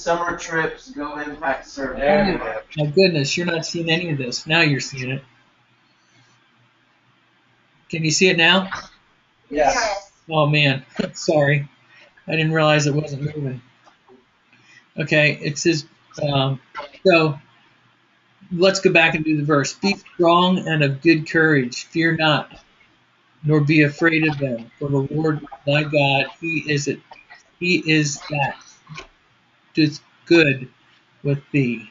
Summer trips, go impact service. There we go. My goodness, you're not seeing any of this. Now you're seeing it. Can you see it now? Yes. Oh man, sorry. I didn't realize it wasn't moving. Okay, it says, so let's go back and do the verse. Be strong and of good courage. Fear not, nor be afraid of them. For the Lord thy God, He is it. He is that doeth good with thee.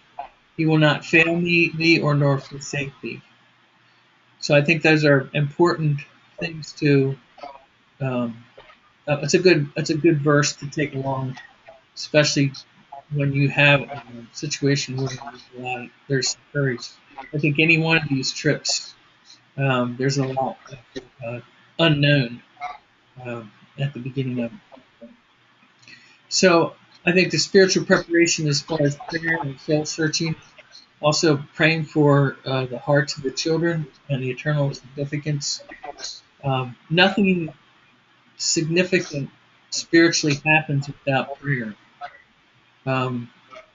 He will not fail thee or nor forsake thee. So I think those are important things to. It's a good verse to take along, especially when you have a situation where there's courage. I think any one of these trips, there's a lot of unknown at the beginning of it. So I think the spiritual preparation as far as prayer and soul searching, also praying for the hearts of the children and the eternal significance. Nothing significant spiritually happens without prayer.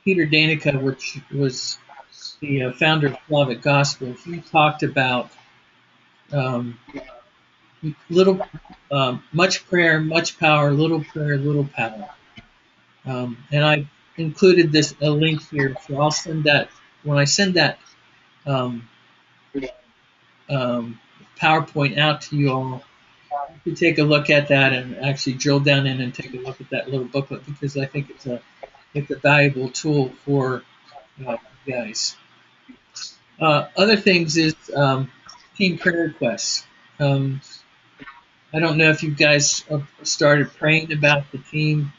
Peter Danica, which was the founder of Slavic Gospel, he talked about much prayer, much power, little prayer, little power. And I included a link here, so I'll send that when I send that PowerPoint out to you all. You can take a look at that and actually drill down in and take a look at that little booklet, because I think it's a valuable tool for you guys. Other things is team prayer requests. I don't know if you guys have started praying about the team.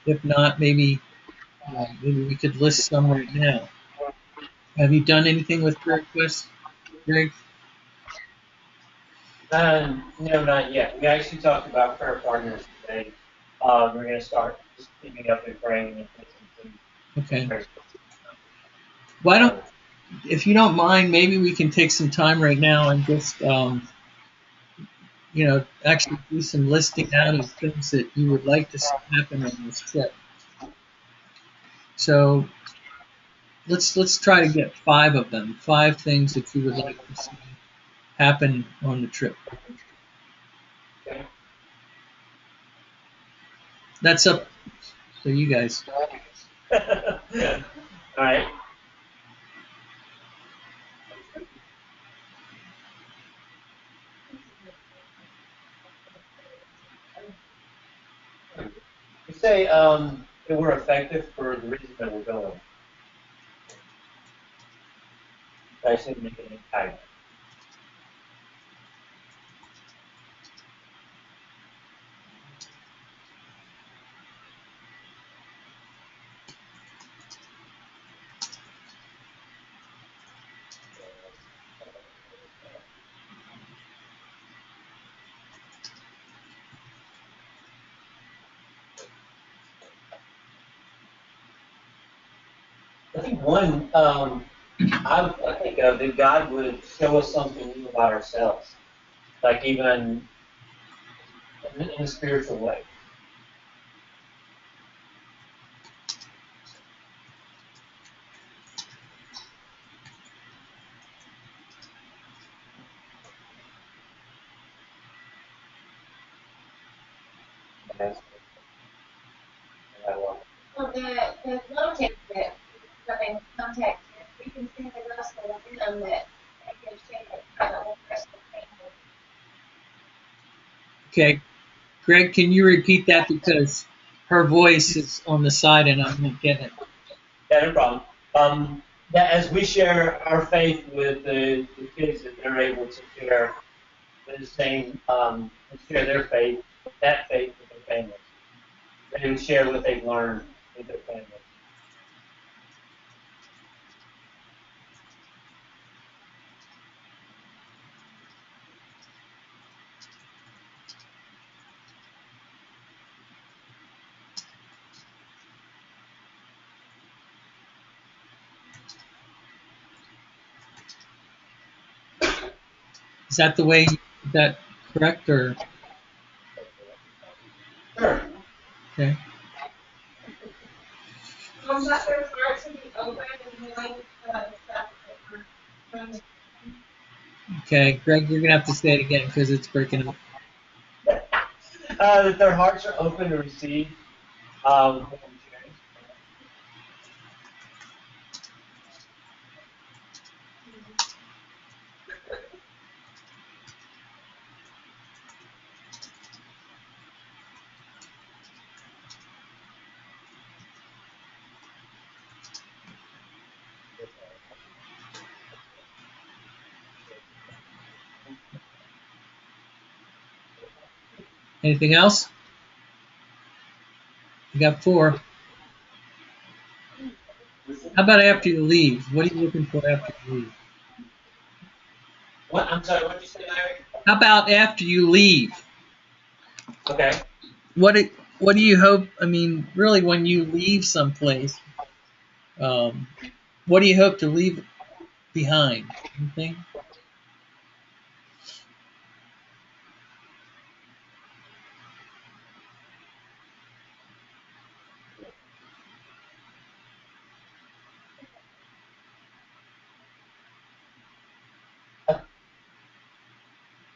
If not, maybe we could list some right now. Have you done anything with prayer requests, Greg? No, not yet. We actually talked about prayer partners today. We're going to start just keeping up and praying. Okay. Why don't, if you don't mind, maybe we can take some time right now and just, actually do some listing out of things that you would like to see happen on this trip. So let's try to get 5 of them. 5 things that you would like to see happen on the trip. Okay. That's up to you guys. All right. You say that we're effective for the reason that we're going. Actually make an impact. I think one, I think that God would show us something new about ourselves, like even in a spiritual way. Well, the context that in context, we can send the gospel to them that they can share it with the rest of the family. Okay, Greg, can you repeat that, because her voice is on the side and I'm not getting it. Yeah, no problem. That as we share our faith with the kids, that they're able to share the same, and share their faith, that faith with their families. They would share what they've learned with their families. Is that the way, is that correct, or? Sure. Okay. But there's parts to be open and doing stuff that we're trying to. Okay, Greg, you're gonna have to say it again because it's breaking up. That their hearts are open to receive. What I'm sharing. Anything else? You got 4. How about after you leave? What are you looking for after you leave? What? I'm sorry. What did you say, Larry? How about after you leave? Okay. What do you hope? I mean, really, when you leave someplace, what do you hope to leave behind? Anything?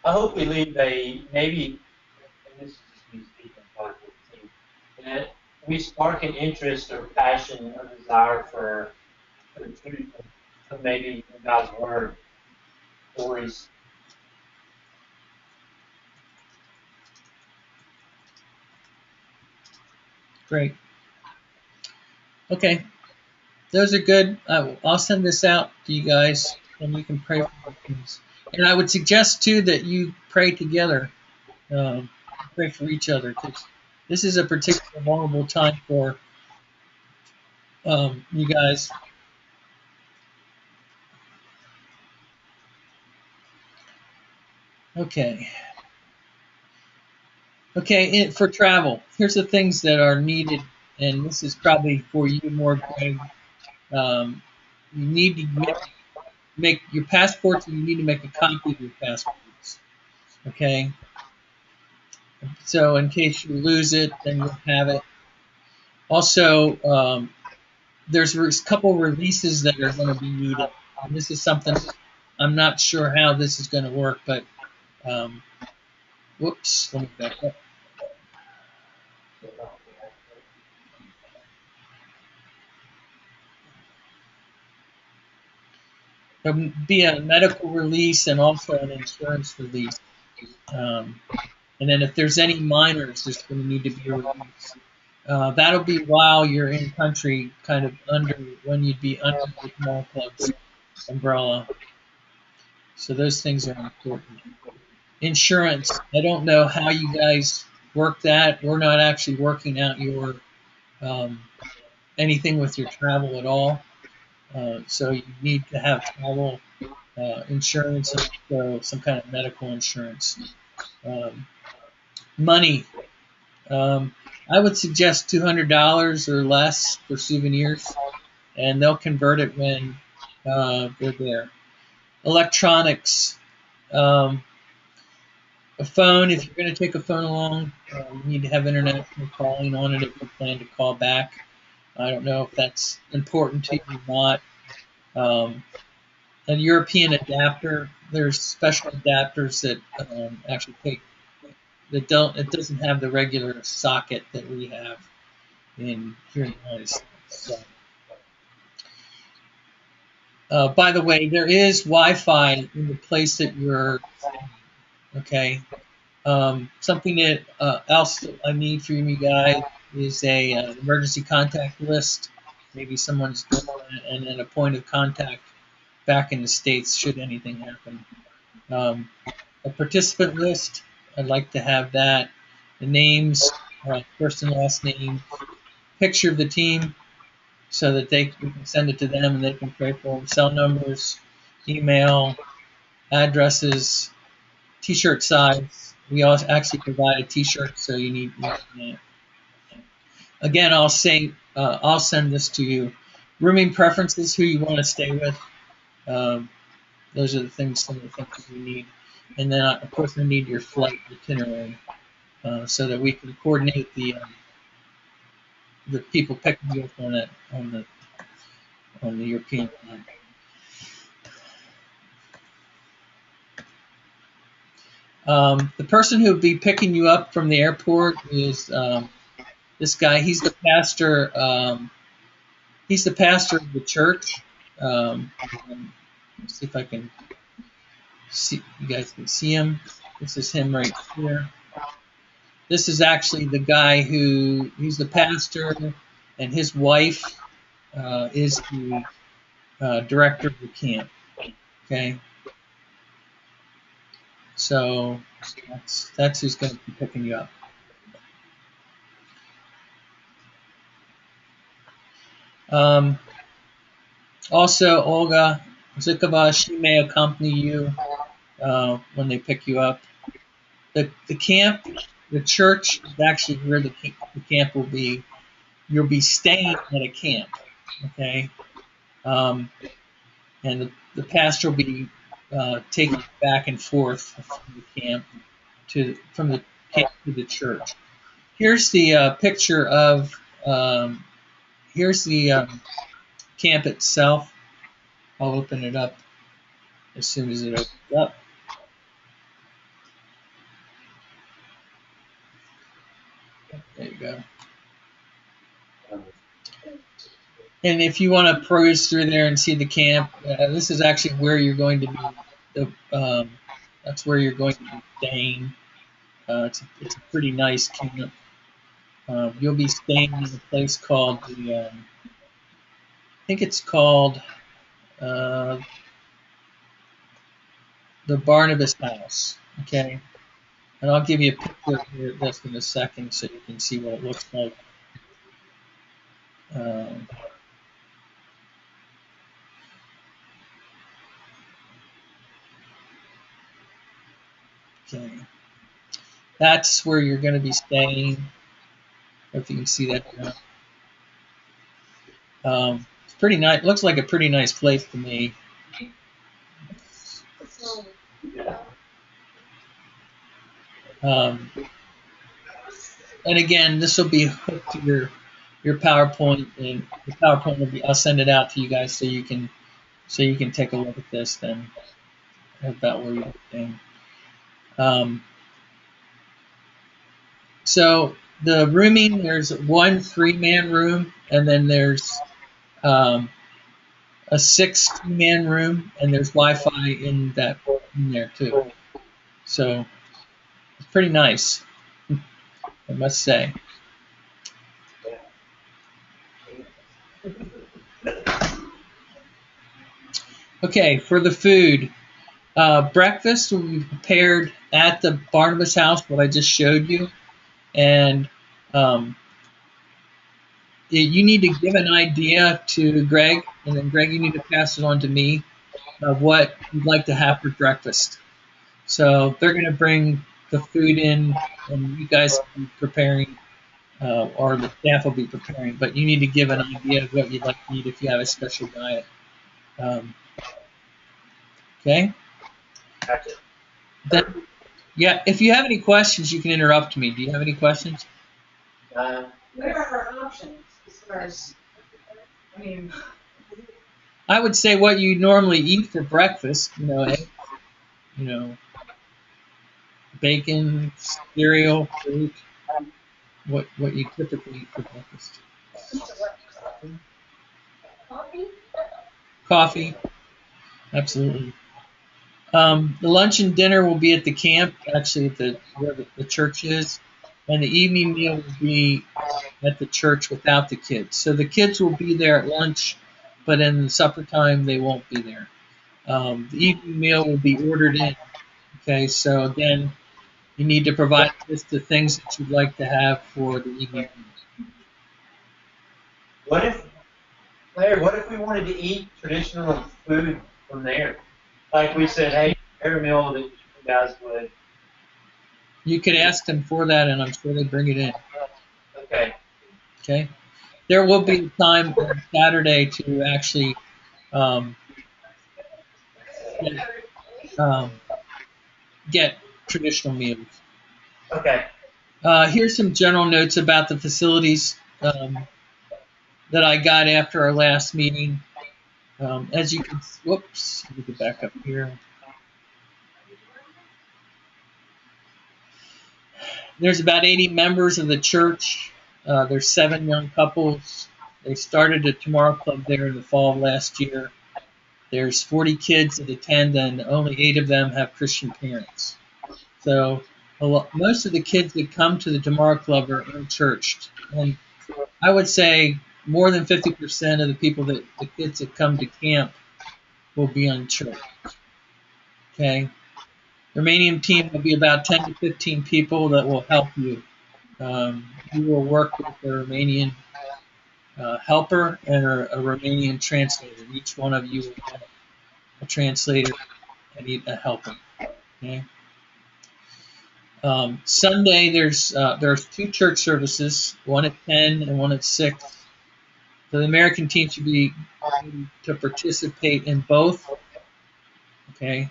I hope we leave maybe, and this is just me speaking part of the team, that we spark an interest or passion or desire for the truth of maybe God's word, stories. Great. Okay, those are good. I'll send this out to you guys, and you can pray for things. And I would suggest too that you pray together, um, pray for each other, because this is a particularly vulnerable time for you guys. Okay. Okay, for travel, here's the things that are needed, and this is probably for you more, Greg. You need to make your passports, and you need to make a copy of your passports. Okay, so in case you lose it, then you'll have it. Also, there's a couple releases that are going to be needed, and this is something I'm not sure how this is going to work, but whoops, let me back up. There'll be a medical release and also an insurance release. And then if there's any minors, there's going to need to be a release. That'll be while you're in country, kind of when you'd be under the small club's umbrella. So those things are important. Insurance, I don't know how you guys work that. We're not actually working out your anything with your travel at all. So you need to have travel insurance and also some kind of medical insurance. Money. I would suggest $200 or less for souvenirs, and they'll convert it when they're there. Electronics. A phone, if you're going to take a phone along, you need to have international calling on it if you plan to call back. I don't know if that's important to you or not. A European adapter, there's special adapters that actually take that don't. It doesn't have the regular socket that we have here in the United States. So, by the way, there is Wi-Fi in the place that you're staying. Okay. Something that else that I need from you guys is a emergency contact list. Maybe someone's doing that, and then a point of contact back in the States should anything happen. A participant list. I'd like to have that. The names, first and last name, picture of the team, so that we can send it to them and they can pray for them. Cell numbers, email, addresses, T-shirt size. We also actually provide a T-shirt, so you need that. Again, I'll send this to you. Rooming preferences, who you want to stay with. Those are some of the things that we need. And then, of course, we need your flight itinerary so that we can coordinate the people picking you up on the European side. The person who will be picking you up from the airport is this guy. He's the pastor. He's the pastor of the church. Let's see if I can see. You guys can see him. This is him right here. This is actually the guy he's the pastor, and his wife is the director of the camp. Okay. So that's who's going to be picking you up. Also, Olga Zykova, she may accompany you when they pick you up. The camp, the church is actually where the camp will be. You'll be staying at a camp, okay? And the pastor will be taking you back and forth from the camp to the church. Here's the picture of here's the camp itself. I'll open it up as soon as it opens up. There you go. And if you want to peruse through there and see the camp, this is actually where you're going to be. That's where you're going to be staying. It's a pretty nice camp. You'll be staying in a place called I think it's called the Barnabas House. Okay, and I'll give you a picture here just in a second so you can see what it looks like. Okay, that's where you're going to be staying. If you can see that. It's pretty nice. Looks like a pretty nice place to me. And again, this will be hooked to your PowerPoint, and the PowerPoint will be. I'll send it out to you guys so you can take a look at this then about where you're staying. So the rooming, there's one 3-man room, and then there's a 6 2-man room, and there's Wi-Fi in there too. So it's pretty nice, I must say. Okay, for the food, breakfast will be prepared at the Barnabas House, what I just showed you, and you need to give an idea to Greg, and then Greg, you need to pass it on to me of what you'd like to have for breakfast. So they're going to bring the food in, and you guys will be preparing, or the staff will be preparing, but you need to give an idea of what you'd like to eat if you have a special diet. Okay? Then, yeah, if you have any questions, you can interrupt me. Do you have any questions? What are our options as far as, I mean, I would say what you normally eat for breakfast, eggs, bacon, cereal, fruit, what you typically eat for breakfast. Coffee, absolutely. The lunch and dinner will be at the camp, actually where the church is, and the evening meal will be at the church without the kids. So the kids will be there at lunch, but in the supper time they won't be there. The evening meal will be ordered in. Okay, so again, you need to provide just the things that you'd like to have for the evening meal. What if, Larry, what if we wanted to eat traditional food from there? Like we said, hey, every meal that you guys would. You could ask them for that, and I'm sure they'd bring it in. Okay. Okay. There will be a time on Saturday to actually get traditional meals. Okay. Here's some general notes about the facilities. that I got after our last meeting. As you can, whoops, let me get back up here. There's about 80 members of the church. There's 7 young couples. They started a Tomorrow Club there in the fall of last year. There's 40 kids that attend, and only 8 of them have Christian parents. So most of the kids that come to the Tomorrow Club are unchurched. And I would say more than 50% of the kids that come to camp will be unchurched. Okay? The Romanian team will be about 10 to 15 people that will help you. You will work with a Romanian helper and a Romanian translator. Each one of you will have a translator and a helper. Okay? Sunday there's 2 church services, one at 10 and one at 6. So the American team should be able to participate in both. Okay,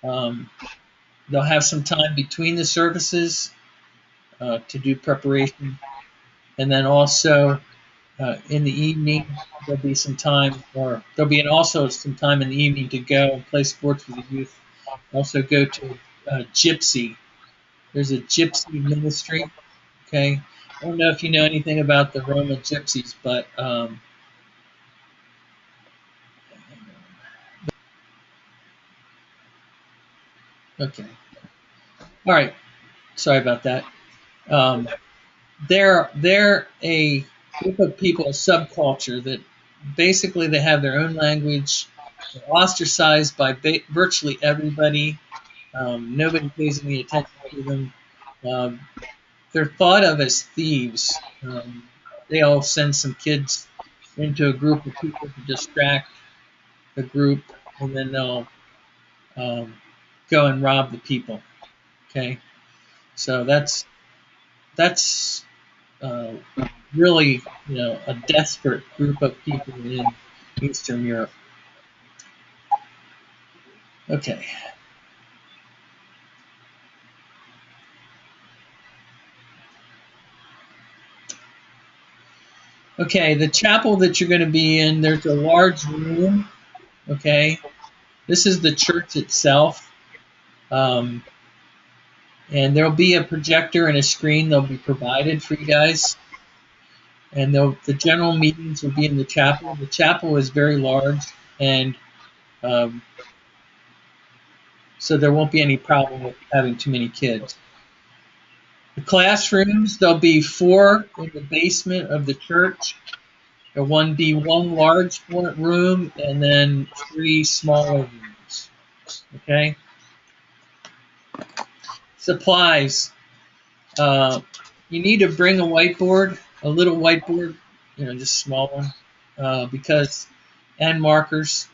they'll have some time between the services to do preparation, and then also in the evening there'll be some time, or there'll be also some time in the evening to go and play sports with the youth. Also go to Gypsy. There's a Gypsy ministry. Okay, I don't know if you know anything about the Roma Gypsies, but okay, all right. Sorry about that. They're a group of people, a subculture that basically they have their own language. They're ostracized by virtually everybody. Nobody pays any attention to them. They're thought of as thieves. They'll send some kids into a group of people to distract the group, and then they'll go and rob the people. Okay, so that's really, a desperate group of people in Eastern Europe. Okay. Okay, the chapel that you're going to be in, there's a large room. Okay, this is the church itself. And there'll be a projector and a screen that'll be provided for you guys. And the general meetings will be in the chapel. The chapel is very large, and so there won't be any problem with having too many kids. The classrooms, there'll be 4 in the basement of the church. There'll be one large room and then 3 smaller rooms. Okay? Supplies. You need to bring a whiteboard, a little whiteboard, just a small one, and markers,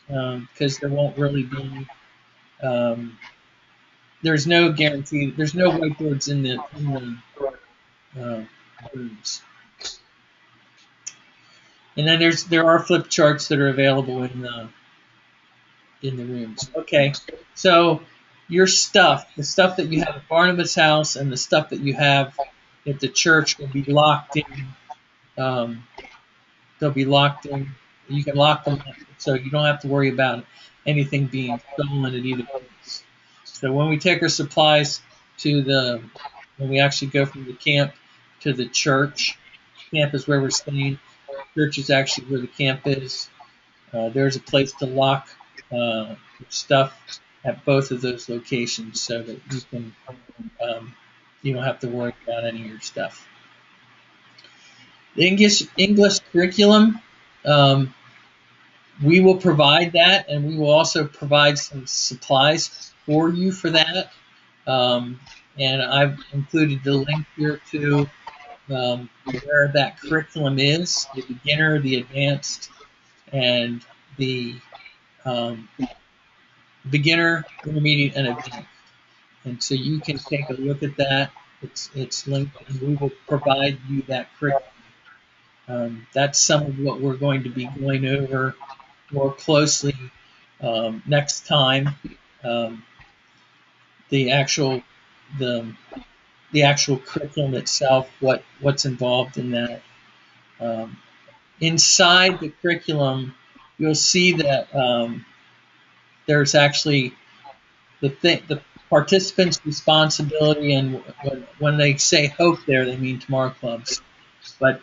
because there won't really be. There's no guarantee. There's no whiteboards in the rooms. And then there are flip charts that are available in the rooms. Okay, so your stuff, the stuff that you have at Barnabas' house and the stuff that you have at the church will be locked in. They'll be locked in. You can lock them up, so you don't have to worry about anything being stolen at either place. So when we take our supplies when we actually go from the camp to the church, camp is where we're staying. Church is actually where the camp is. There's a place to lock your stuff at both of those locations, so that you don't have to worry about any of your stuff. The English curriculum, we will provide that, and we will also provide some supplies for you for that. And I've included the link here to where that curriculum is: the beginner, the advanced, and the beginner, intermediate, and advanced. And so you can take a look at that. It's linked, and we will provide you that curriculum. That's some of what we're going to be going over more closely next time. The actual curriculum itself, what's involved in that. inside the curriculum, you'll see that there's actually the participants' responsibility, and when they say hope there, they mean tomorrow clubs. But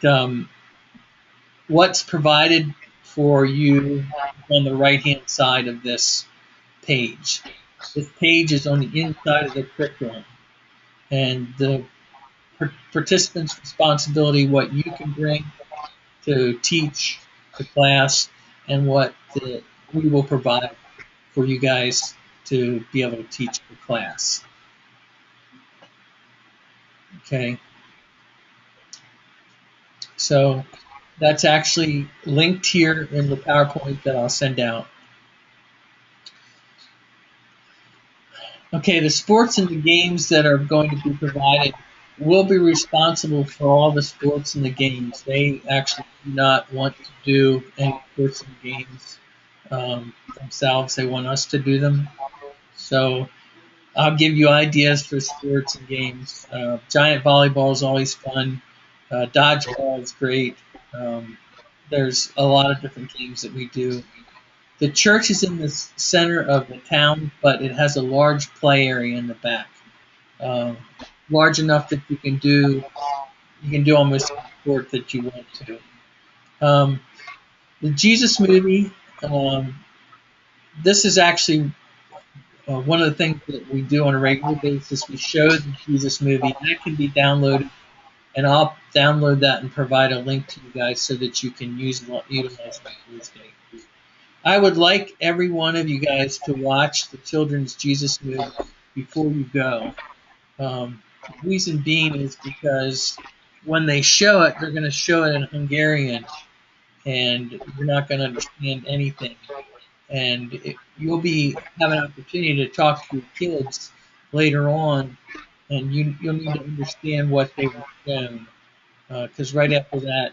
what's provided for you on the right-hand side of this page. This page is on the inside of the curriculum, and the participant's responsibility, what you can bring to teach the class, and what we will provide for you guys to be able to teach the class. Okay. So that's actually linked here in the PowerPoint that I'll send out. Okay, the sports and the games that are going to be provided will be responsible for all the sports and the games. They actually do not want to do any sports and games themselves. They want us to do them. So I'll give you ideas for sports and games. Giant volleyball is always fun. Dodgeball is great. There's a lot of different games that we do. The church is in the center of the town, but it has a large play area in the back, large enough that you can do almost any sport that you want to. The Jesus movie. This is actually one of the things that we do on a regular basis. We show the Jesus movie. That can be downloaded, and I'll download that and provide a link to you guys so that you can utilize that Thursday. I would like every one of you guys to watch the children's Jesus movie before you go. The reason being is because when they show it, they're going to show it in Hungarian, and you're not going to understand anything. And you'll have an opportunity to talk to your kids later on, and you'll need to understand what they were shown. Because right after that,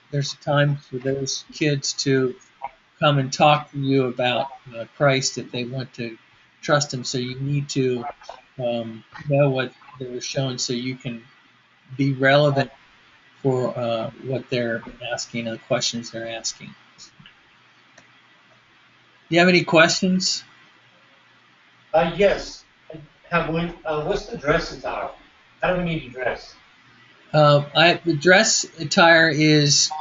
there's a time for those kids to come and talk to you about Christ if they want to trust Him. So you need to know what they were shown so you can be relevant for what they're asking and the questions they're asking. Do you have any questions? Yes. What's the dress attire? How do we need to dress? The dress attire is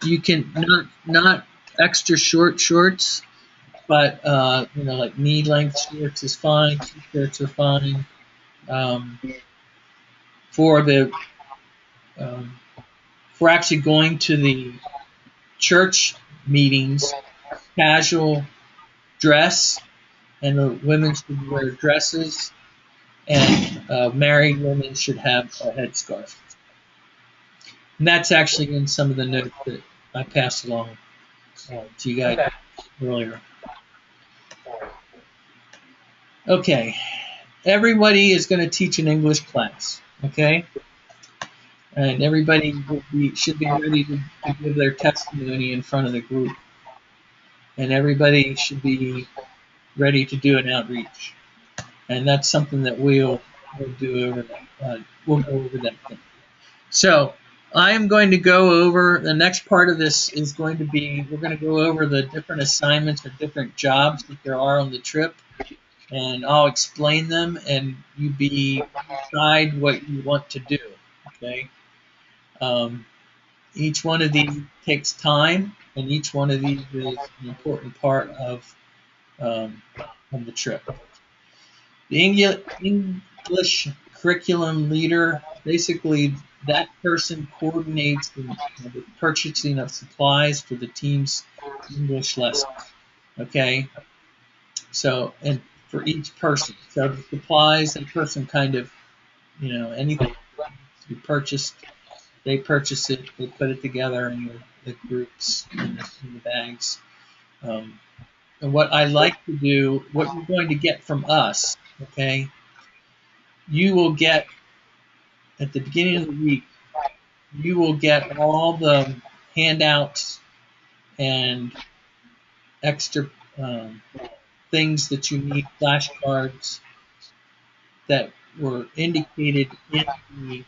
you can not extra short shorts, but like knee length shorts is fine. T-shirts are fine. For actually going to the church meetings, casual dress, and the women should wear dresses, and married women should have a headscarf. And that's actually in some of the notes that I passed along to you guys earlier. Okay, everybody is going to teach an English class, okay? And everybody should be ready to give their testimony in front of the group. And everybody should be ready to do an outreach. And that's something that we'll do over that. We'll go over that thing. So I am going to go over, the next part of this is going to be, we're going to go over the different assignments or different jobs that there are on the trip. And I'll explain them, and you decide what you want to do, okay? Each one of these takes time, and each one of these is an important part of the trip. The English curriculum leader, basically that person coordinates the purchasing of supplies for the team's English lesson, okay? So, and for each person. So the supplies, that person kind of, anything to be purchased, they purchase it, they put it together in the groups, in the bags. And what I like to do, what you're going to get from us, okay, you will get, at the beginning of the week, you will get all the handouts and extra things that you need, flashcards that were indicated in the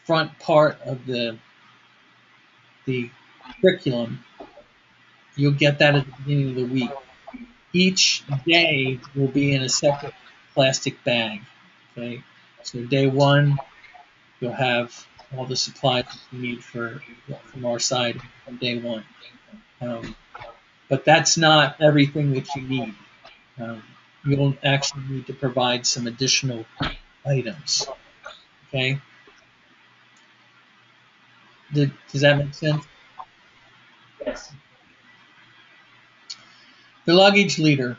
front part of the the curriculum, you'll get that at the beginning of the week. Each day will be in a separate plastic bag. Okay, so day one, you'll have all the supplies that you need from our side on day one. But that's not everything that you need. You'll actually need to provide some additional items. Okay? Does that make sense? Yes. The luggage leader.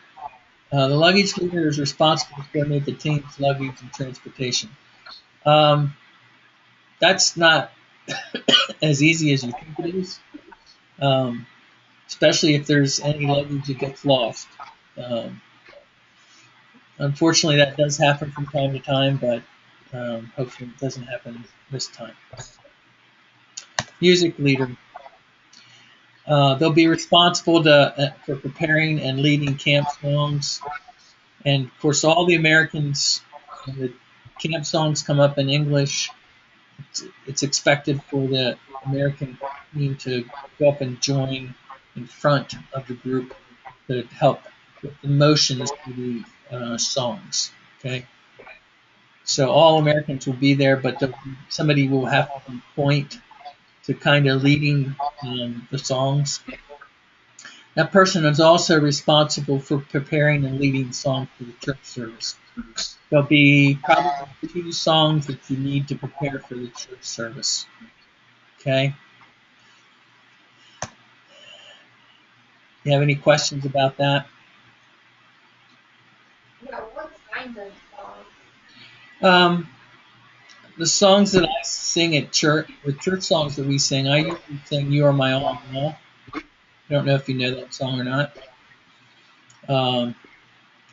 The luggage leader is responsible to coordinate the team's luggage and transportation. That's not as easy as you think it is, especially if there's any luggage that gets lost. Unfortunately, that does happen from time to time, but hopefully it doesn't happen this time. Music leader. They'll be responsible for preparing and leading camp songs. And, of course, all the Americans, when the camp songs come up in English, it's expected for the American team to go up and join in front of the group to help with the motions for the songs. Okay, so all Americans will be there, but somebody will have to point to kind of leading the songs. That person is also responsible for preparing and leading songs for the church service. There'll be probably 2 songs that you need to prepare for the church service. Okay? You have any questions about that? Yeah, what kinds of songs? The songs that I sing at church, the church songs that we sing, I usually sing "You Are My All in All." I don't know if you know that song or not.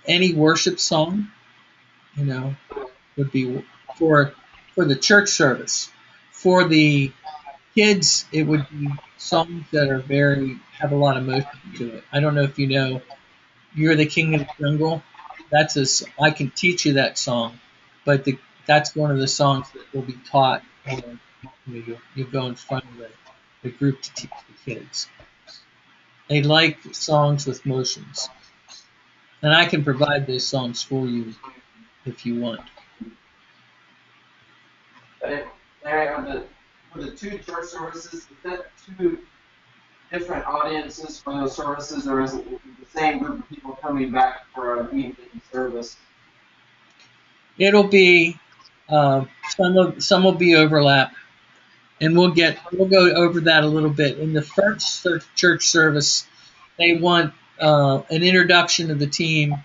Any worship song, would be for the church service. For the kids, it would be songs that are have a lot of motion to it. I don't know if you know "You're the King of the Jungle." I can teach you that song, but that's one of the songs that will be taught. You go in front of the group to teach the kids. They like songs with motions, and I can provide those songs for you if you want. Larry, for the 2 church services, is that 2 different audiences for those services, or is it the same group of people coming back for an evening service? It'll be some will be overlap, and we'll go over that a little bit. In the first church service, they want an introduction of the team.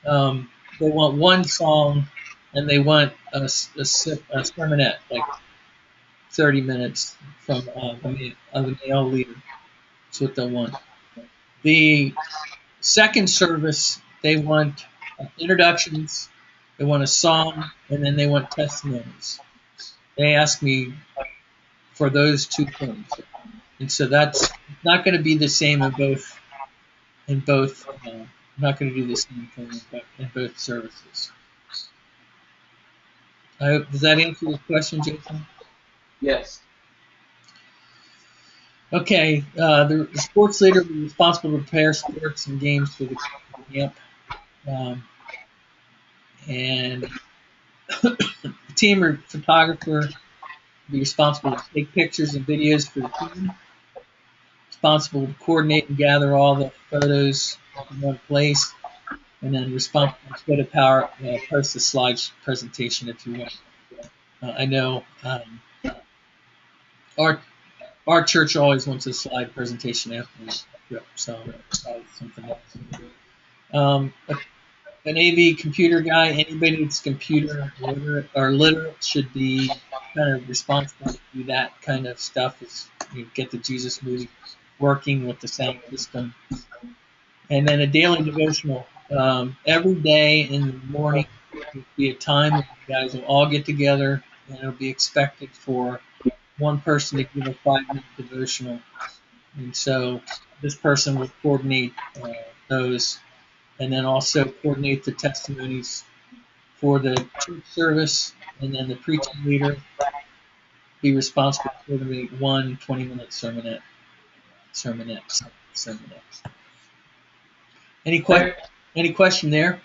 They want 1 song, and they want a sermonette, like 30 minutes from the male leader. That's what they want. The second service, they want introductions, they want a song, and then they want testimonies. They ask me for those 2 things, and so that's not going to be the same in both. I'm not going to do the same thing in both services. Does that answer your question, Jason? Yes. Okay, the sports leader will be responsible to prepare sports and games for the camp. And the team or photographer will be responsible to take pictures and videos for the team. Responsible to coordinate and gather all the photos in one place. And then responsible to go to post the slides presentation if you want. I know our church always wants a slide presentation after the trip, so that's probably something else. An AV computer guy, anybody that's computer literate should be kind of responsible to do that kind of stuff. Get the Jesus movie working with the sound system. And then a daily devotional. Every day in the morning will be a time when you guys will all get together, and it'll be expected for one person to give a 5-minute devotional. And so this person will coordinate those, and then also coordinate the testimonies for the church service, and then the preaching leader be responsible for coordinate one 20-minute sermonette. Any question there?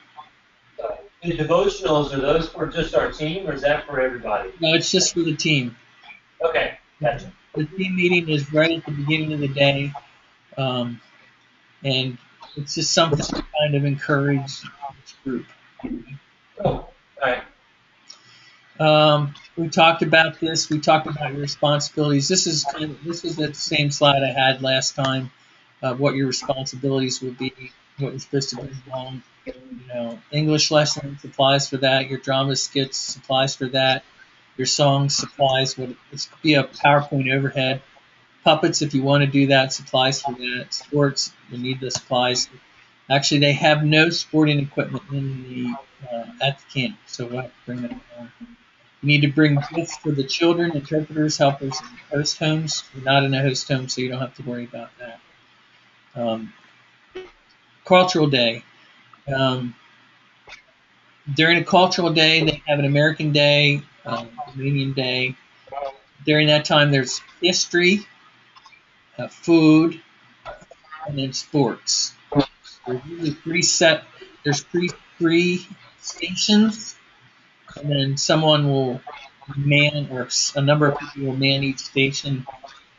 The devotionals, are those for just our team, or is that for everybody? No, it's just for the team. Okay, gotcha. The team meeting is right at the beginning of the day, and it's just something to kind of encourage each group. Oh, all right. We talked about this. We talked about your responsibilities. This is the same slide I had last time. What your responsibilities would be, what you're supposed to bring along. English lessons applies for that. Your drama skits supplies for that. Your songs supplies. It could be a PowerPoint overhead. Puppets, if you want to do that, supplies for that. Sports, you need the supplies. Actually, they have no sporting equipment at the camp, so we'll have to bring that along. You need to bring gifts for the children, interpreters, helpers, and host homes. You're not in a host home, so you don't have to worry about that. Cultural Day. During a cultural day, they have an American Day, Romanian Day. During that time, there's history, food, and then sports. There's usually there's three stations, and then someone will man, or a number of people will man each station,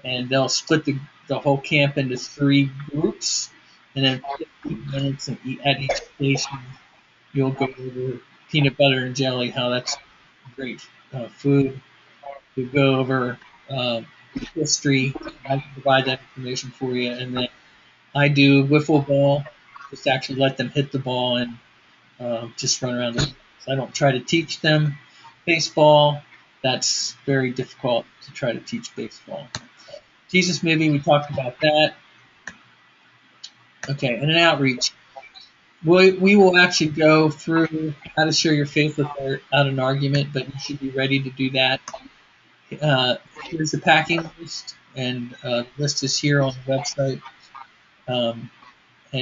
and they'll split the whole camp into 3 groups, and then 15 minutes at each station, you'll go over peanut butter and jelly, how that's great food. You'll go over history. I can provide that information for you, and then I do wiffle ball, just actually let them hit the ball and just run around. I don't try to teach them baseball. That's very difficult to try to teach baseball. Jesus movie, we talked about that. Okay, and an outreach. We will actually go through how to share your faith without an argument, but you should be ready to do that. Here's the packing list, and the list is here on the website. And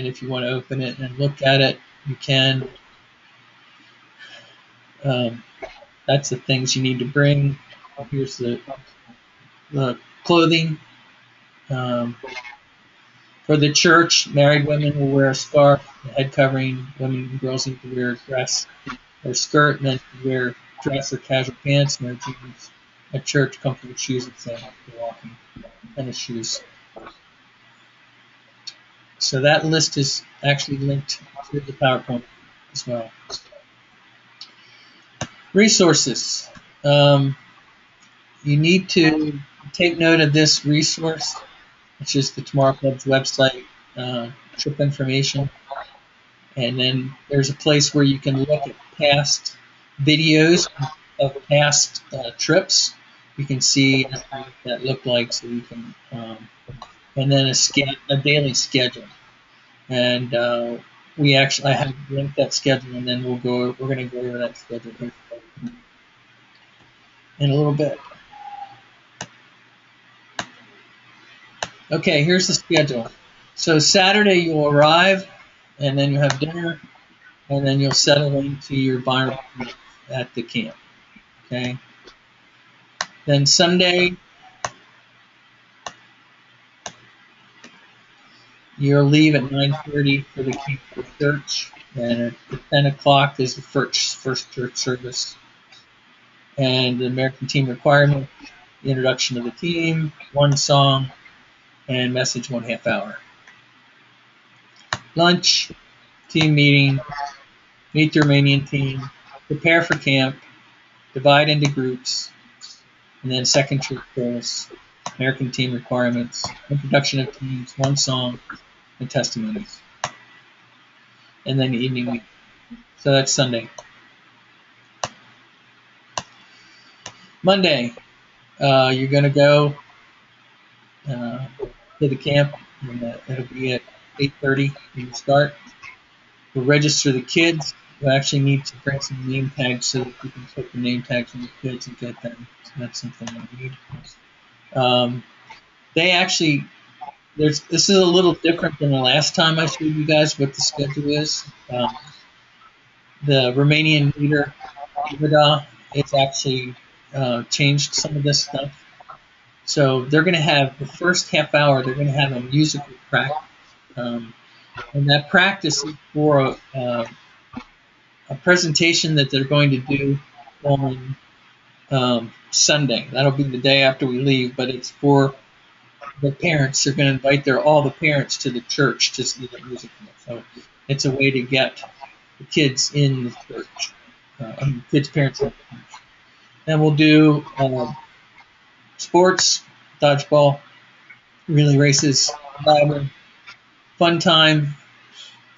if you want to open it and look at it, you can. That's the things you need to bring. Here's the clothing. For the church, married women will wear a scarf, a head covering. Women and girls need to wear a dress or skirt. Men can wear dress or casual pants, no jeans. At church, comfortable shoes and sandals for walking, tennis shoes. So that list is actually linked to the PowerPoint as well. Resources. You need to take note of this resource, which is the Tomorrow Club's website, trip information. And then there's a place where you can look at past videos of past trips. You can see what that looked like, so you can, and then a daily schedule. And I have linked that schedule, and then we're going to go over that schedule here in a little bit. Okay, here's the schedule. So Saturday you'll arrive, and then you'll have dinner, and then you'll settle into your Bible at the camp. Okay. Then Sunday, you'll leave at 9:30 for the camp for church, and at 10 o'clock is the first church service. And the American team requirement, the introduction of the team, 1 song, and message 1/2 hour. Lunch, team meeting, meet the Romanian team, prepare for camp, divide into groups, and then second church service, American team requirements, introduction of teams, 1 song, and testimonies. And then the evening meeting. So that's Sunday. Monday, you're going to go to the camp, and it'll be at 8:30 when you start. You'll register the kids. You actually need to bring some name tags so that you can put the name tags on the kids and get them. So that's something you need. This is a little different than the last time I showed you guys what the schedule is. The Romanian leader, Ivada, has actually changed some of this stuff. So they're going to have the first half hour. They're going to have a musical practice, and that practice is for a presentation that they're going to do on Sunday. That'll be the day after we leave, but it's for the parents. They're going to invite all the parents to the church to see the musical. So it's a way to get the kids in the church. Kids' parents in the church. Then we'll do sports, dodgeball, relay races, Bible, fun time.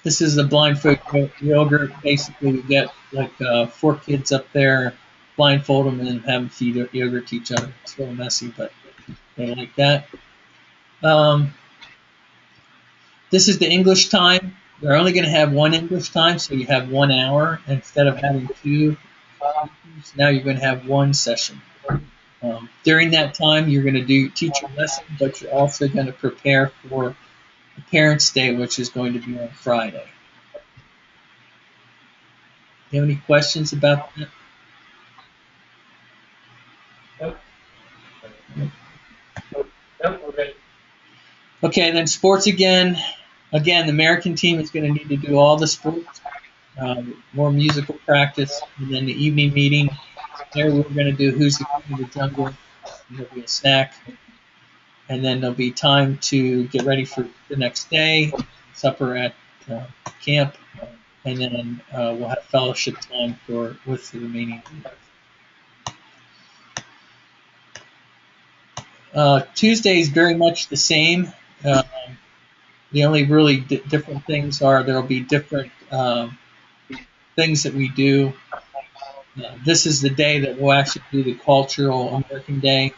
This is the blind folk yogurt. Basically, we get like 4 kids up there, blindfold them, and have them feed yogurt to each other. It's a little messy, but they like that. This is the English time. They're only going to have one English time, so you have 1 hour instead of having 2. Now you're going to have 1 session. During that time, you're going to teach a lesson, but you're also going to prepare for the Parents' Day, which is going to be on Friday. Do you have any questions about that? Nope, we're good. Okay, then sports again. Again, the American team is going to need to do all the sports, more musical practice, and then the evening meeting. There we're going to do Who's the King of the Jungle. And there'll be a snack. And then there'll be time to get ready for the next day, supper at camp, and then we'll have fellowship time with the remaining group. Tuesday is very much the same. The only really different things are there'll be different things that we do. This is the day that we'll actually do the Cultural American Day,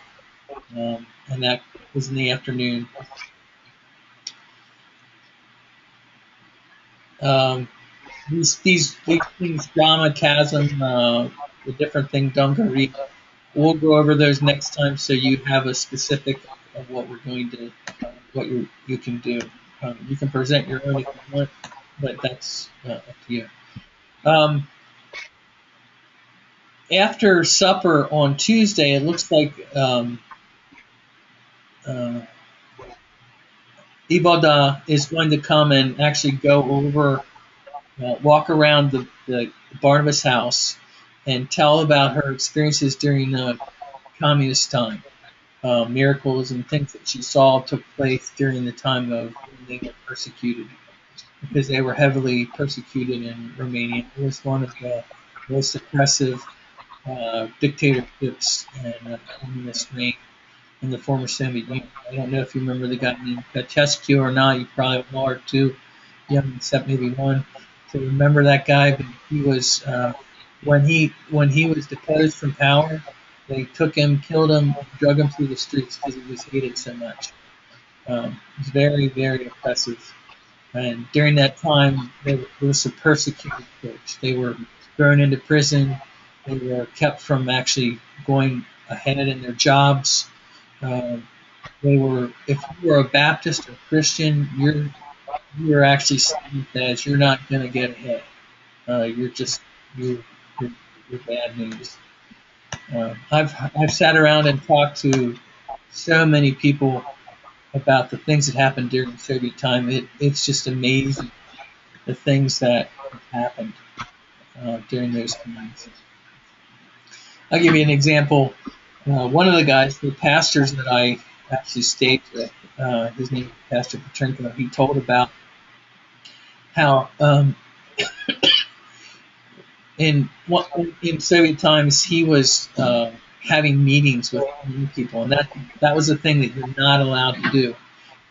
and that is in the afternoon. These things, drama, chasm, the different thing, dungaree, we'll go over those next time so you have a specific of what we're going to, what you can do. You can present your own if you want, but that's up to you. After supper on Tuesday, it looks like Iboda is going to come and actually go over, walk around the Barnabas house and tell about her experiences during the communist time, miracles and things that she saw took place during the time of when they were persecuted, because they were heavily persecuted in Romania. It was one of the most oppressive dictatorships and communist reign in the former Soviet Union. I don't know if you remember the guy named Petescu or not. You probably know or two, young except maybe one. So remember that guy, but he was when he was deposed from power, they took him, killed him, drug him through the streets because he was hated so much. It was very, very oppressive. And during that time, there was a persecuted church. They were thrown into prison. They were kept from actually going ahead in their jobs. They were, if you were a Baptist or Christian, you're actually seen as you're not going to get ahead. You're bad news. I've sat around and talked to so many people about the things that happened during Soviet time. It's just amazing the things that happened during those times. I'll give you an example. One of the guys, the pastors that I actually stayed with, his name is Pastor Petrenko, he told about how in Soviet times he was having meetings with young people, and that was a thing that you're not allowed to do.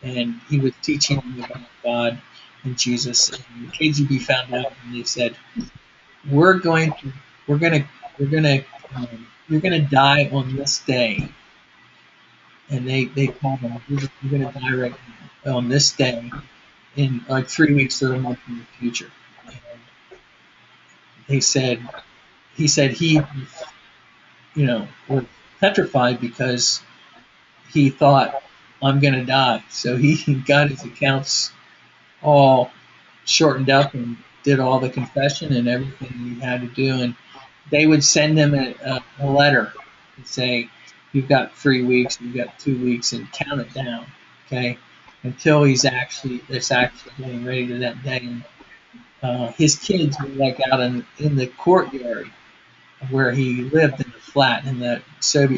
And he was teaching them about God and Jesus. And the KGB found out, and they said, "You're going to die on this day." And they told him, "You're going to die right now on this day, in like 3 weeks or a month in the future." And he said he was petrified because he thought, "I'm going to die." So he got his accounts all shortened up and did all the confession and everything he had to do. And they would send him a letter and say, you've got 3 weeks, you've got 2 weeks, and count it down, okay, until it's actually getting ready to that day. And his kids were like out in the courtyard where he lived in the flat in the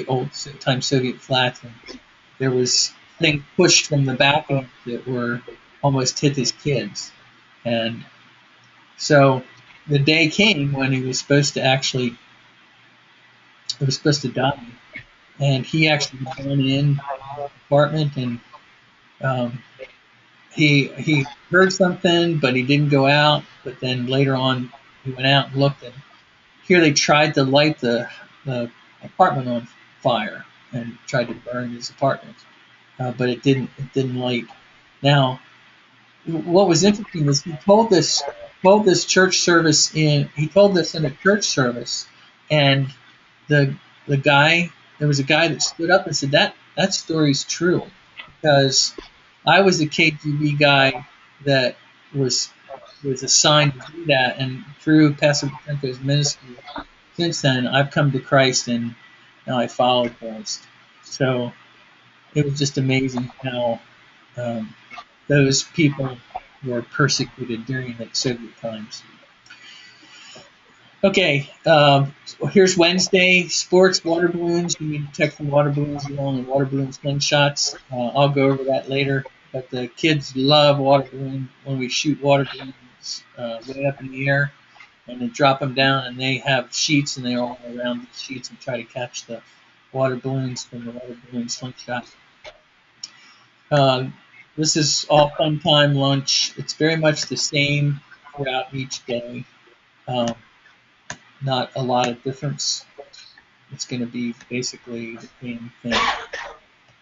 old time Soviet flats, and there was things pushed from the balcony that were almost hit his kids, and so the day came when he was supposed to die, and he actually went in the apartment, and um, he heard something, but he didn't go out. But then later on, he went out and looked, and here they tried to light the apartment on fire and tried to burn his apartment, but it didn't light. Now, what was interesting is he told this church service he told this in a church service, and the guy, there was a guy that stood up and said that story's true, because I was a KGB guy that was assigned to do that, and through Pastor Patenko's ministry, since then I've come to Christ, and now I follow Christ. So it was just amazing how those people were persecuted during the Soviet times. Okay, here's Wednesday. Sports, water balloons. You need to check some water balloons along and water balloon slingshots. I'll go over that later. But the kids love water balloons when we shoot water balloons way up in the air and then drop them down, and they have sheets, and they all around the sheets and try to catch the water balloons from the water balloon slingshot. This is all fun time lunch. It's very much the same throughout each day. Not a lot of difference. It's going to be basically the same thing.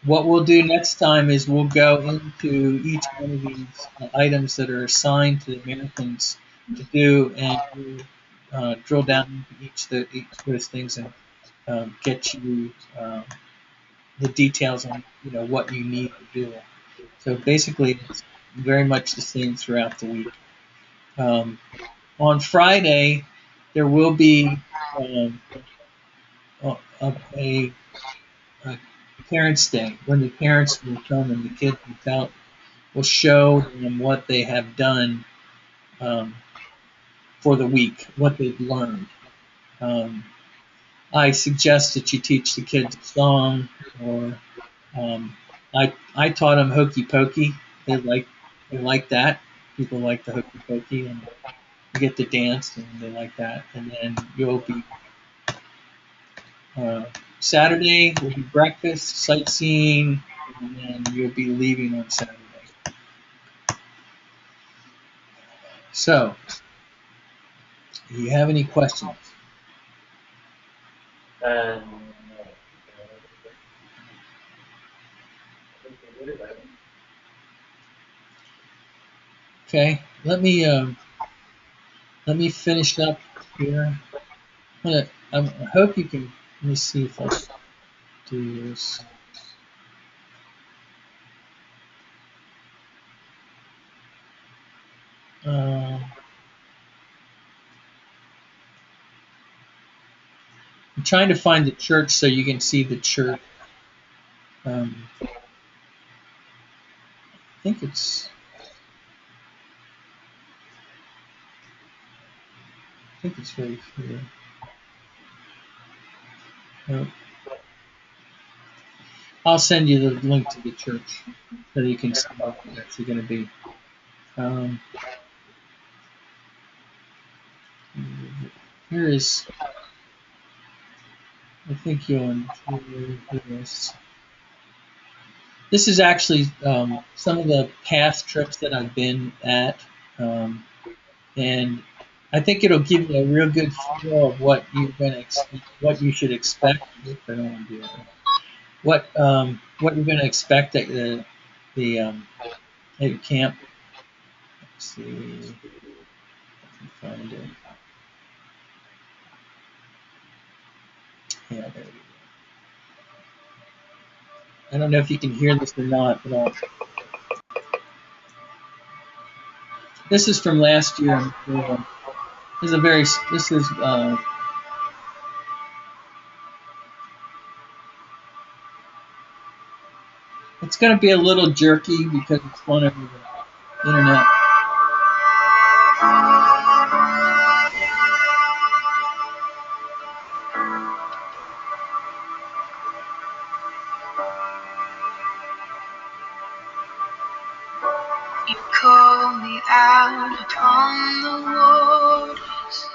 What we'll do next time is we'll go into each one of these items that are assigned to the Americans to do, and we'll drill down into each of those things and get you the details on what you need to do. So basically, it's very much the same throughout the week. On Friday, there will be a Parents' Day, when the parents will come and the kids will show them what they have done for the week, what they've learned. I suggest that you teach the kids a song, or I taught them Hokey Pokey. They like that. People like the Hokey Pokey, and you get to dance, and they like that. And then you'll be Saturday will be breakfast, sightseeing, and then you'll be leaving on Saturday. So, do you have any questions? Okay, let me finish up here. I hope you can. Let me see if I can do this. I'm trying to find the church so you can see the church. I think it's right here. Oh. I'll send you the link to the church so you can see what it's actually going to be. Here is, I think you'll enjoy this. This is actually some of the past trips that I've been at, and I think it'll give you a real good feel of what you're going to what you should expect. I don't want to do that. What you're going to expect at at your camp. Let's see if I can find it. Yeah, there we go. I don't know if you can hear this or not, but this is from last year. This is. going to be a little jerky because it's going over the internet. You call me out upon the waters,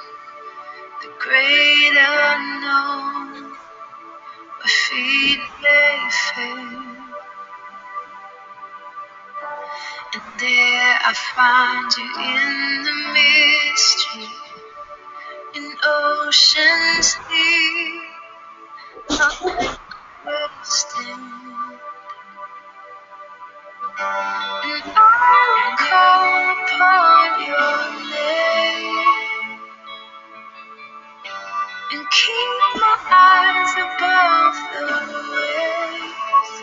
the great unknown, my feet may fail. And there I find you in the mystery, in oceans deep, nothing will stand. And I will call upon your name and keep my eyes above the waves.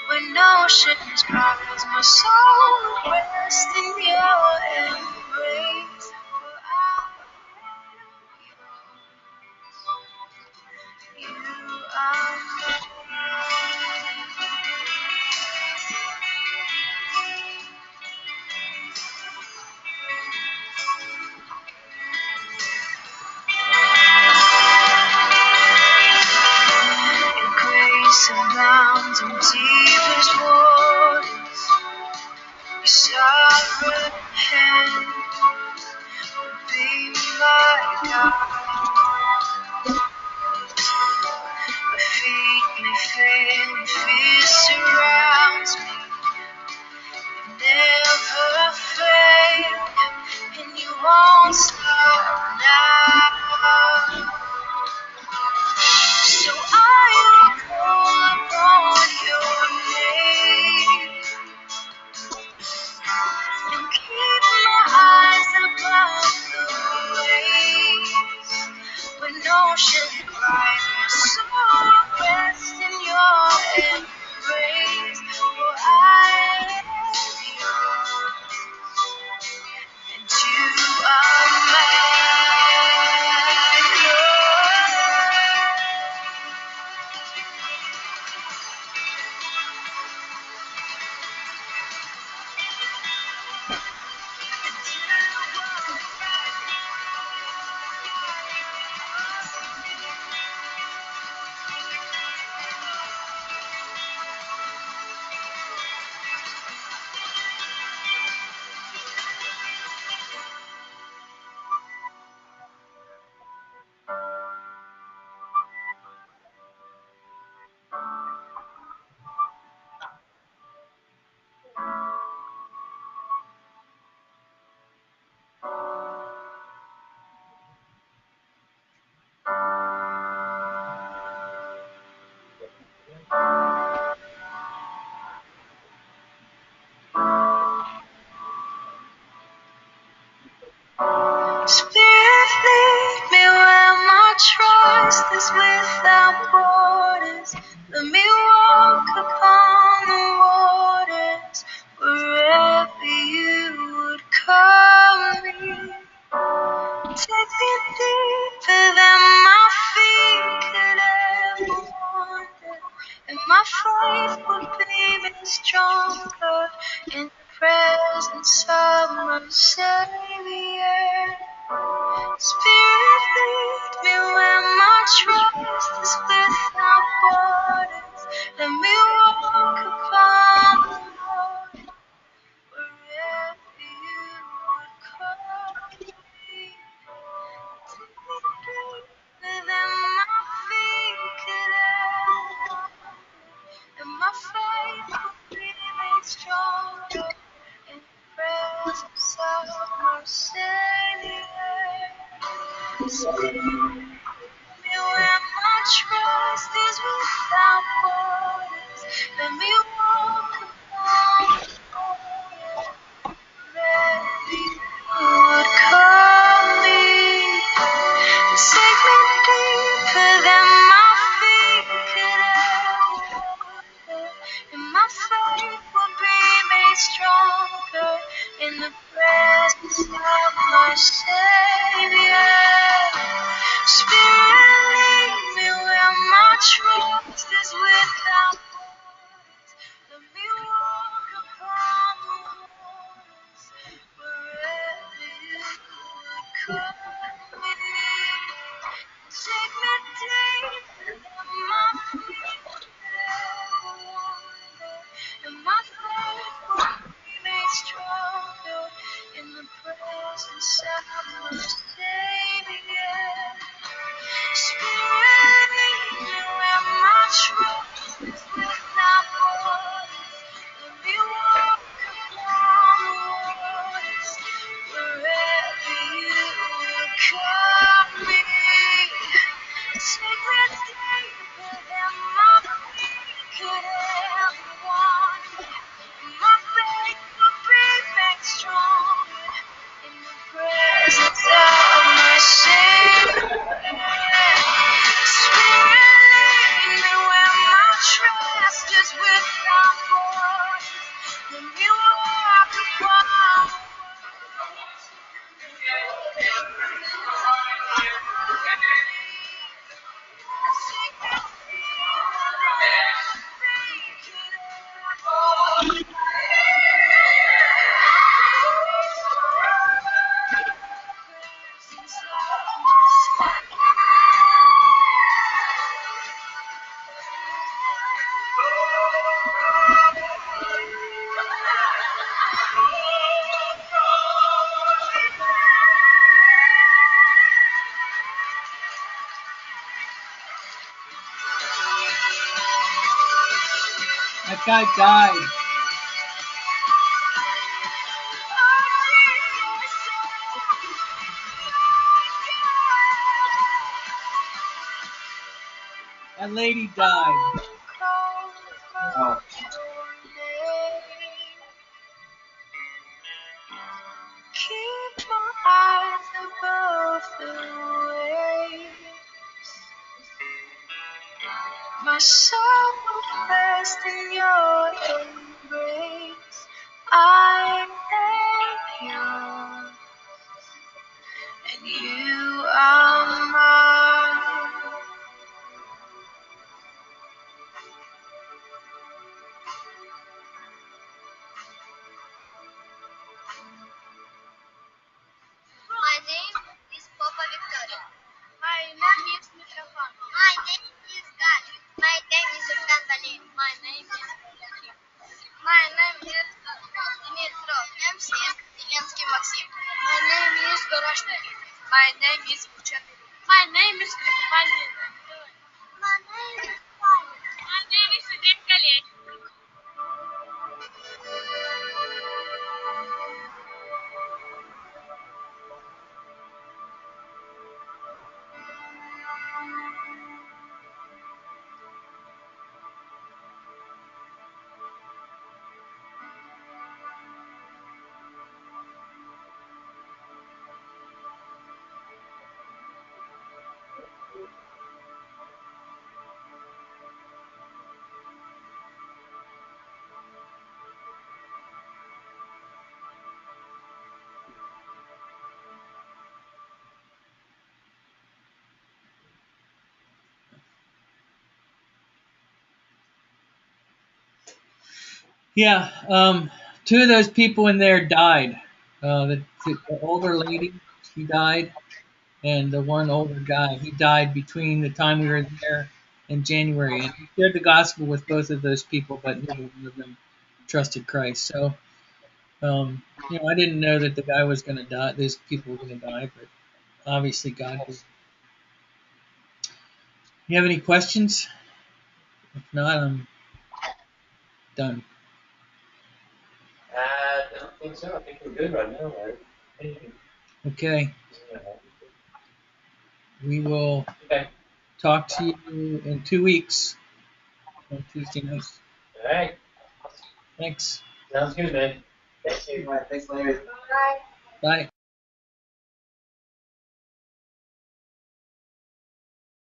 When oceans rise, my soul will rest in your embrace. For I am yours. You are mine. Your grace abounds in deepest waters. Your sovereign hand will be my guide. My feet may fail and fear surrounds me. You never fail, and you won't stop now. So I will call upon your name and keep my eyes above the waves. When oceans rise, my soul will rest in your embrace. For I am yours, and you are Spirit, lead me where my trust is without borders. Let me walk upon the waters wherever you would call me. Take me deeper than my feet could ever wander, and my faith would be made stronger in the presence of my Savior. Spirit, lead me where my trust is without borders. Let me walk upon the water wherever you would call me. Take me deeper than my feet could ever wander, and my faith will be made stronger in the presence of my Savior. Spirit, me where my trust is without borders. Let me walk upon the water wherever you would call me. Take me deeper than my feet could ever wander, and my faith will be made stronger in the presence of my Savior. Spirit, lead me where my trust is without borders. Let me guy died. That lady died. Oh, Keep my eyes above the waves. My soul will rest in your embrace. I am yours, and you are mine. My name is Papa Victoria. My name is Mikrofon. My name is Gali. My name is Sultan Balim. My name is Yakim. My name is Dimitrov. My name is Zelensky Maxim. My name is Gorashnik. My name is Vuchetin. My name is Kripani. My name is Fire. My name is Sudin Khaled. Yeah, two of those people in there died. The older lady, she died, and the one older guy, he died between the time we were there in January. And we shared the gospel with both of those people, but neither one of them trusted Christ. So, I didn't know that the guy was going to die. Those people were going to die, but obviously God did. You have any questions? If not, I'm done. I don't think so. I think we're good right now, right? Anything? Okay, we will Okay. talk to you in 2 weeks on Tuesday nights. All right. Thanks. Sounds good, man. Thank you. all right, thanks, Larry. Bye. Bye.